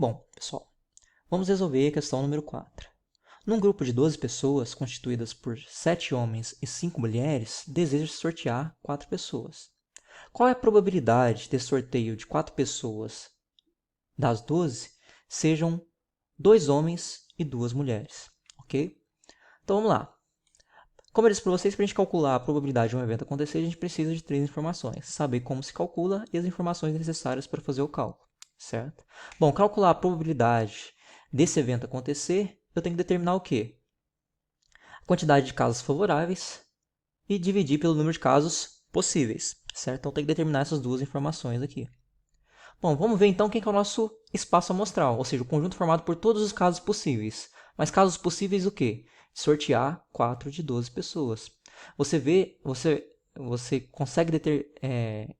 Bom, pessoal, vamos resolver a questão número 4. Num grupo de 12 pessoas, constituídas por 7 homens e 5 mulheres, deseja sortear 4 pessoas. Qual é a probabilidade de sorteio de 4 pessoas das 12 sejam 2 homens e 2 mulheres? Ok? Então vamos lá. Como eu disse para vocês, para a gente calcular a probabilidade de um evento acontecer, a gente precisa de 3 informações. Saber como se calcula e as informações necessárias para fazer o cálculo. Certo? Bom, calcular a probabilidade desse evento acontecer, eu tenho que determinar o quê? A quantidade de casos favoráveis e dividir pelo número de casos possíveis. Certo? Então, tem que determinar essas duas informações aqui. Bom, vamos ver então quem que é o nosso espaço amostral, ou seja, o conjunto formado por todos os casos possíveis. Mas casos possíveis o quê? Sortear 4 de 12 pessoas. Você consegue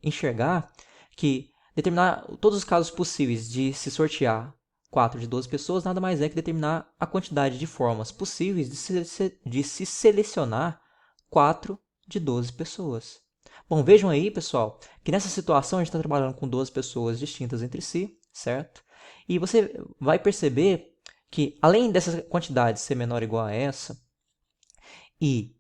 enxergar que determinar todos os casos possíveis de se sortear 4 de 12 pessoas nada mais é que determinar a quantidade de formas possíveis de se selecionar 4 de 12 pessoas. Bom, vejam aí, pessoal, que nessa situação a gente está trabalhando com 12 pessoas distintas entre si, certo? E você vai perceber que, além dessa quantidade ser menor ou igual a essa, e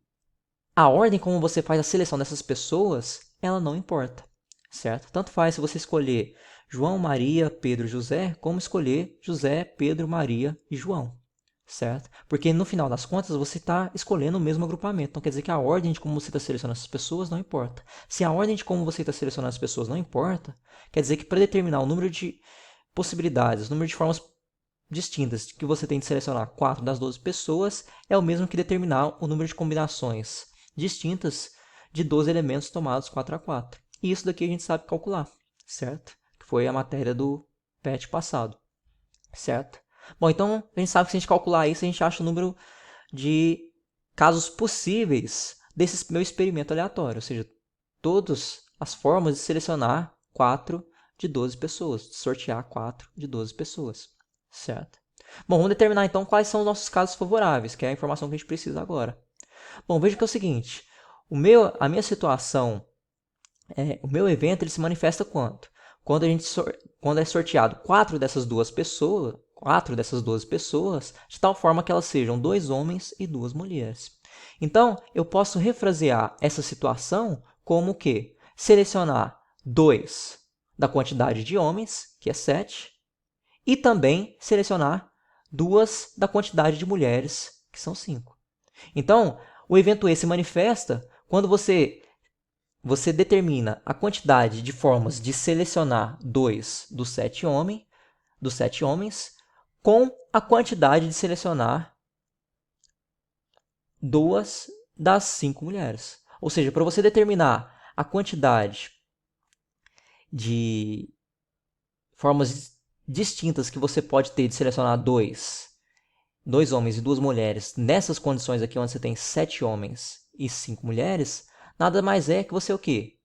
a ordem como você faz a seleção dessas pessoas, ela não importa, certo? Tanto faz se você escolher João, Maria, Pedro, José, como escolher José, Pedro, Maria e João, certo? Porque no final das contas você está escolhendo o mesmo agrupamento. Então quer dizer que a ordem de como você está selecionando essas pessoas não importa. Se a ordem de como você está selecionando as pessoas não importa, quer dizer que para determinar o número de possibilidades, o número de formas distintas que você tem de selecionar 4 das 12 pessoas, é o mesmo que determinar o número de combinações distintas de 12 elementos tomados 4 a 4. E isso daqui a gente sabe calcular, certo? Que foi a matéria do PET passado, certo? Bom, então a gente sabe que se a gente calcular isso, a gente acha o número de casos possíveis desse meu experimento aleatório, ou seja, todas as formas de selecionar 4 de 12 pessoas, de sortear 4 de 12 pessoas, certo? Bom, vamos determinar então quais são os nossos casos favoráveis, que é a informação que a gente precisa agora. Bom, veja que é o seguinte, a minha situação, o meu evento, ele se manifesta quando? Quando é sorteado 4 dessas 12 pessoas, de tal forma que elas sejam 2 homens e 2 mulheres. Então, eu posso refrasear essa situação como que selecionar 2 da quantidade de homens, que é 7, e também selecionar 2 da quantidade de mulheres, que são 5. Então, o evento E se manifesta quando você determina a quantidade de formas de selecionar 2 dos 7 homens com a quantidade de selecionar 2 das 5 mulheres. Ou seja, para você determinar a quantidade de formas distintas que você pode ter de selecionar 2 homens e 2 mulheres nessas condições aqui onde você tem 7 homens e 5 mulheres, nada mais é que você o quê?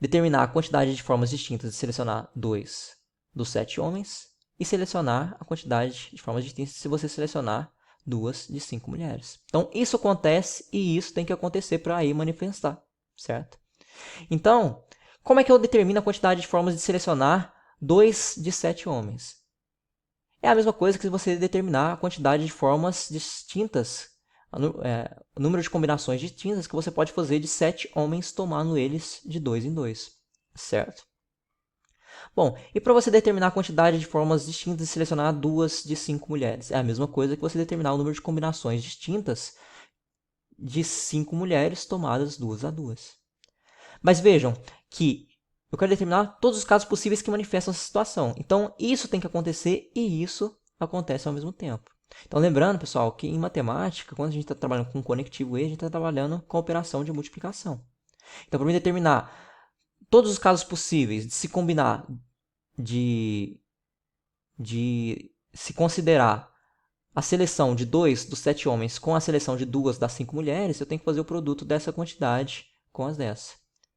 Determinar a quantidade de formas distintas de selecionar 2 dos 7 homens e selecionar a quantidade de formas distintas se você selecionar 2 de 5 mulheres. Então, isso acontece e isso tem que acontecer para aí manifestar, certo? Então, como é que eu determino a quantidade de formas de selecionar 2 de 7 homens? É a mesma coisa que você determinar a quantidade de formas distintas, o número de combinações distintas que você pode fazer de 7 homens tomando eles de 2 em 2, certo? Bom, e para você determinar a quantidade de formas distintas de selecionar 2 de 5 mulheres? É a mesma coisa que você determinar o número de combinações distintas de 5 mulheres tomadas 2 a 2. Mas vejam que eu quero determinar todos os casos possíveis que manifestam essa situação. Então, isso tem que acontecer e isso acontece ao mesmo tempo. Então, lembrando, pessoal, que em matemática, quando a gente está trabalhando com conectivo E, a gente está trabalhando com a operação de multiplicação. Então, para mim determinar todos os casos possíveis de se combinar, de se considerar a seleção de 2 dos 7 homens com a seleção de 2 das 5 mulheres, eu tenho que fazer o produto dessa quantidade com as dessa.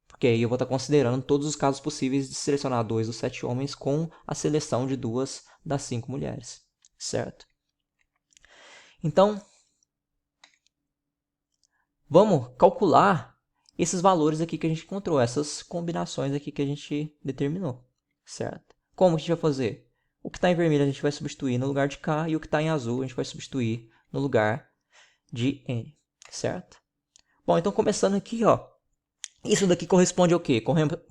Porque aí eu vou estar considerando todos os casos possíveis de selecionar 2 dos 7 homens com a seleção de 2 das 5 mulheres, certo? Então, vamos calcular esses valores aqui que a gente encontrou, essas combinações aqui que a gente determinou, certo? Como que a gente vai fazer? O que está em vermelho a gente vai substituir no lugar de K, e o que está em azul a gente vai substituir no lugar de N, certo? Bom, então começando aqui, ó, isso daqui corresponde ao quê?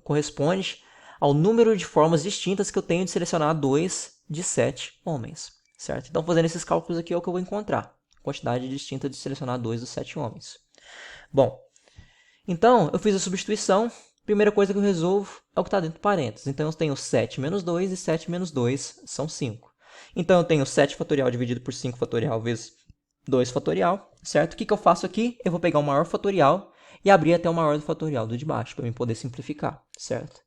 Corresponde ao número de formas distintas que eu tenho de selecionar 2 de 7 homens, certo? Então, fazendo esses cálculos aqui é o que eu vou encontrar. Quantidade distinta de selecionar 2 dos 7 homens. Bom, então, eu fiz a substituição. Primeira coisa que eu resolvo é o que está dentro do parênteses. Então, eu tenho 7 menos 2 e 7 menos 2 são 5. Então, eu tenho 7 fatorial dividido por 5 fatorial vezes 2 fatorial, certo? O que eu faço aqui? Eu vou pegar o maior fatorial e abrir até o maior do fatorial do de baixo, para eu poder simplificar, certo?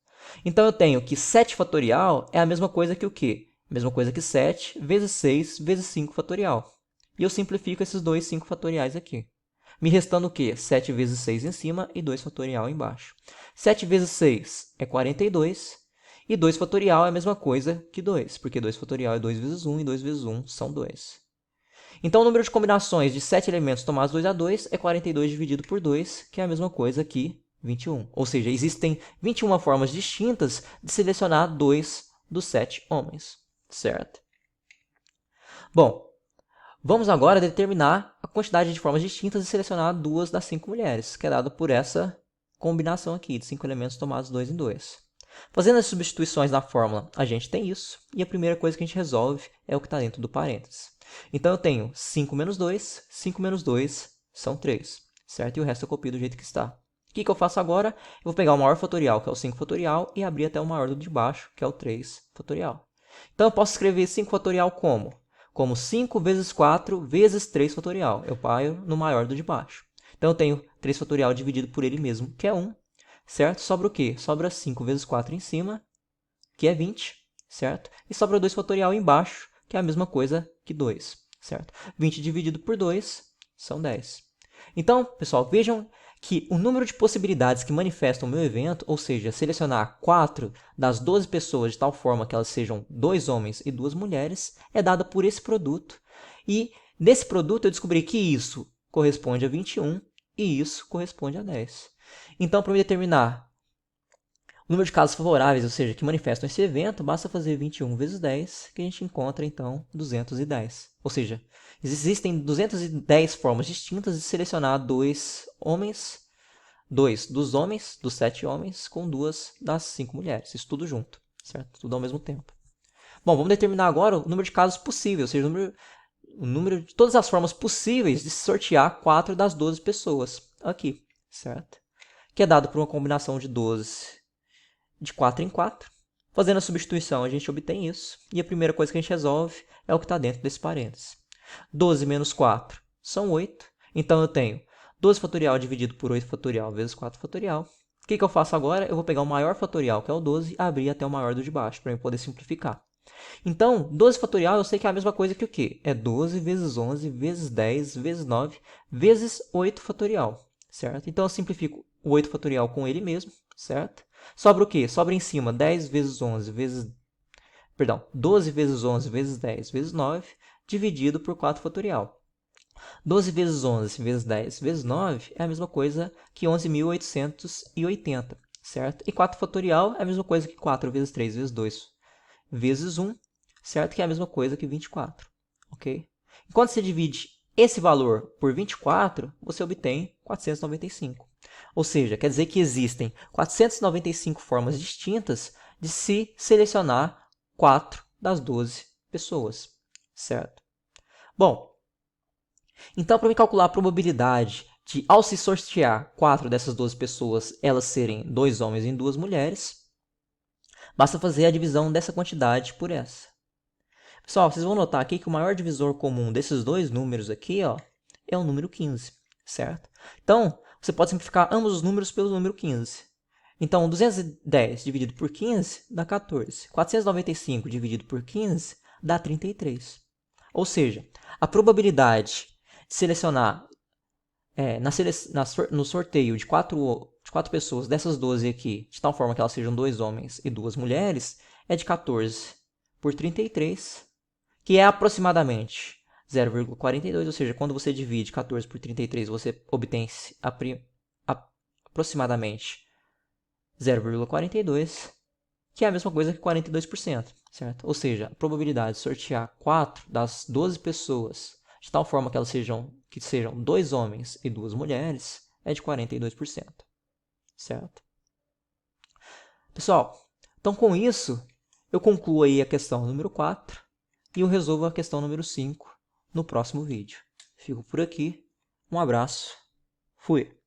Então, eu tenho que 7 fatorial é a mesma coisa que o quê? A mesma coisa que 7 vezes 6 vezes 5 fatorial. E eu simplifico esses dois 5 fatoriais aqui. Me restando o quê? 7 vezes 6 em cima e 2 fatorial embaixo. 7 vezes 6 é 42. E 2 fatorial é a mesma coisa que 2, porque 2 fatorial é 2 vezes 1 e 2 vezes 1 são 2. Então, o número de combinações de 7 elementos tomados 2 a 2 é 42 dividido por 2, que é a mesma coisa que 21. Ou seja, existem 21 formas distintas de selecionar 2 dos 7 homens, certo? Bom, vamos agora determinar a quantidade de formas distintas de selecionar 2 das 5 mulheres, que é dada por essa combinação aqui de 5 elementos tomados 2 em 2. Fazendo as substituições na fórmula, a gente tem isso, e a primeira coisa que a gente resolve é o que está dentro do parênteses. Então, eu tenho 5 menos 2 são 3, certo? E o resto eu copio do jeito que está. O que eu faço agora? Eu vou pegar o maior fatorial, que é o 5 fatorial, e abrir até o maior do de baixo, que é o 3 fatorial. Então, eu posso escrever 5 fatorial como? Como 5 vezes 4 vezes 3 fatorial. Eu paio no maior do de baixo. Então, eu tenho 3 fatorial dividido por ele mesmo, que é 1. Certo? Sobra o quê? Sobra 5 vezes 4 em cima, que é 20, certo? E sobra 2 fatorial embaixo, que é a mesma coisa que 2, certo? 20 dividido por 2 são 10. Então, pessoal, vejam que o número de possibilidades que manifestam o meu evento, ou seja, selecionar 4 das 12 pessoas de tal forma que elas sejam 2 homens e 2 mulheres, é dada por esse produto. E nesse produto eu descobri que isso corresponde a 21 e isso corresponde a 10. Então, para eu determinar o número de casos favoráveis, ou seja, que manifestam esse evento, basta fazer 21 vezes 10, que a gente encontra, então, 210. Ou seja, existem 210 formas distintas de selecionar 2 homens, 2 dos homens, dos 7 homens, com 2 das 5 mulheres. Isso tudo junto, certo? Tudo ao mesmo tempo. Bom, vamos determinar agora o número de casos possíveis, ou seja, o número de todas as formas possíveis de sortear 4 das 12 pessoas aqui, certo? Que é dado por uma combinação de 12 de 4 em 4. Fazendo a substituição, a gente obtém isso. E a primeira coisa que a gente resolve é o que está dentro desse parênteses. 12 menos 4 são 8. Então, eu tenho 12 fatorial dividido por 8 fatorial vezes 4 fatorial. O que eu faço agora? Eu vou pegar o maior fatorial, que é o 12, e abrir até o maior do de baixo, para eu poder simplificar. Então, 12 fatorial eu sei que é a mesma coisa que o quê? É 12 vezes 11 vezes 10 vezes 9 vezes 8 fatorial, certo? Então, eu simplifico o 8 fatorial com ele mesmo, certo? Sobra o quê? Sobra em cima 10 vezes 11 vezes... Perdão, 12 vezes 11 vezes 10 vezes 9, dividido por 4 fatorial. 12 vezes 11 vezes 10 vezes 9 é a mesma coisa que 11.880, certo? E 4 fatorial é a mesma coisa que 4 vezes 3 vezes 2 vezes 1, certo? Que é a mesma coisa que 24, ok? Quando você divide esse valor por 24, você obtém 495. Ou seja, quer dizer que existem 495 formas distintas de se selecionar 4 das 12 pessoas, certo? Bom, então para me calcular a probabilidade de, ao se sortear 4 dessas 12 pessoas, elas serem 2 homens e 2 mulheres, basta fazer a divisão dessa quantidade por essa. Pessoal, vocês vão notar aqui que o maior divisor comum desses dois números aqui, ó, é o número 15, certo? Então, você pode simplificar ambos os números pelo número 15. Então, 210 dividido por 15 dá 14. 495 dividido por 15 dá 33. Ou seja, a probabilidade de selecionar no sorteio de 4 pessoas dessas 12 aqui, de tal forma que elas sejam 2 homens e 2 mulheres, é de 14 por 33, que é aproximadamente 0,42, ou seja, quando você divide 14 por 33, você obtém aproximadamente 0,42, que é a mesma coisa que 42%, certo? Ou seja, a probabilidade de sortear 4 das 12 pessoas de tal forma que sejam 2 homens e 2 mulheres é de 42%, certo? Pessoal, então com isso eu concluo aí a questão número 4 e eu resolvo a questão número 5 no próximo vídeo. Fico por aqui, um abraço, fui!